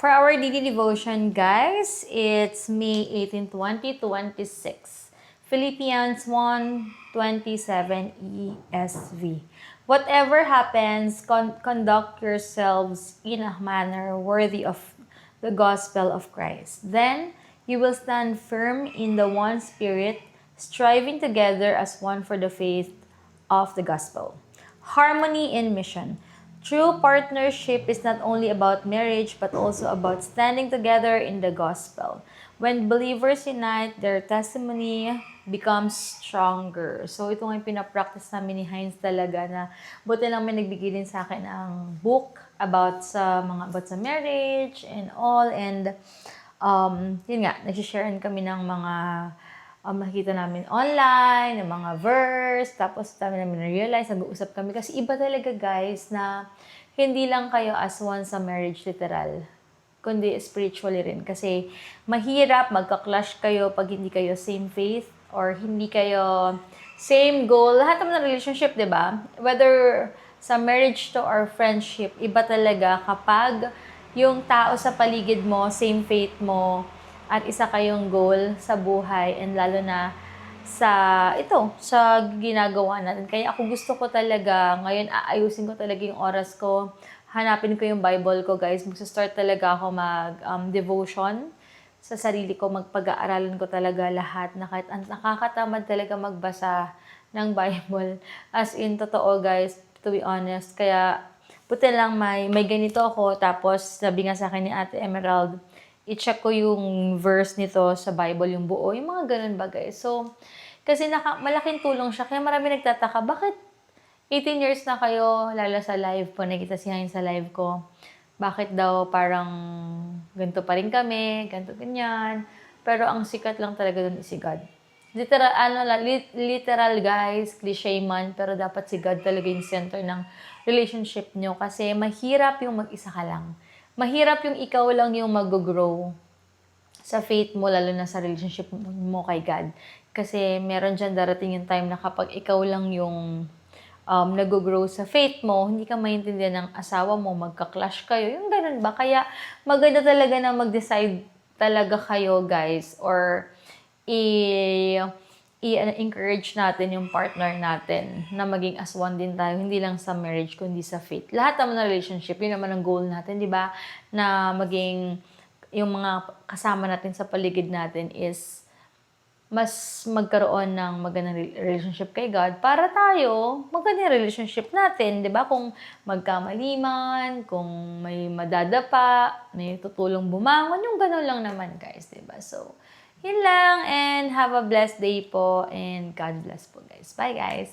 For our daily devotion, guys, it's May 18, 2026. Philippians 1:27 ESV. Whatever happens, conduct yourselves in a manner worthy of the gospel of Christ. Then you will stand firm in the one spirit, striving together as one for the faith of the gospel. Harmony in mission. True partnership is not only about marriage but also about standing together in the gospel. When believers unite, their testimony becomes stronger. So ito nga yung pinapractice namin ni Heinz talaga na buti lang may nagbigay din sa akin ng book about sa marriage and all, and yun nga, nagsisharean kami ng mga makikita namin online, ng mga verse, tapos namin na-realize, nag-uusap kami. Kasi iba talaga, guys, na hindi lang kayo as one sa marriage literal, kundi spiritually rin. Kasi mahirap magka-clash kayo pag hindi kayo same faith or hindi kayo same goal. Lahat naman ng relationship, di ba? Whether sa marriage to or friendship, iba talaga kapag yung tao sa paligid mo, same faith mo, at isa kayong goal sa buhay, and lalo na sa ginagawa natin. Kaya ako gusto ko talaga, ngayon aayusin ko talaga yung oras ko, hanapin ko yung Bible ko, guys. Magsa-start talaga ako mag-devotion sa sarili ko, magpag-aaralan ko talaga lahat, na kahit nakakatamad talaga magbasa ng Bible. As in, totoo, guys, to be honest. Kaya, buti lang may ganito ako, tapos sabi nga sa akin ni Ate Emerald, i-check ko yung verse nito sa Bible, yung buo, yung mga ganun ba, guys. So, kasi malaking tulong siya. Kaya marami nagtataka, bakit 18 years na kayo, lalo sa live po, nakita siya sa live ko, bakit daw parang ganito pa rin kami, ganito, ganyan. Pero ang sikat lang talaga dun is si God. Literal, guys, cliche man, pero dapat si God talaga yung center ng relationship nyo. Kasi mahirap yung mag-isa ka lang. Mahirap yung ikaw lang yung mag-grow sa faith mo, lalo na sa relationship mo kay God. Kasi meron dyan darating yung time na kapag ikaw lang yung nag-grow sa faith mo, hindi ka maintindihan ng asawa mo, magka-clash kayo, yung ganun ba? Kaya maganda talaga na mag-decide talaga kayo, guys, or i-encourage natin yung partner natin na maging as one din tayo, hindi lang sa marriage, kundi sa faith. Lahat naman ng relationship, yun naman ang goal natin, di ba? Na maging, yung mga kasama natin sa paligid natin is mas magkaroon ng magandang relationship kay God para tayo, magandang relationship natin, di ba? Kung magkamali man, kung may madadapa, may tutulong bumangon, yung gano'n lang naman, guys, di ba? So, yun lang, and have a blessed day po, and God bless po, guys. Bye, guys!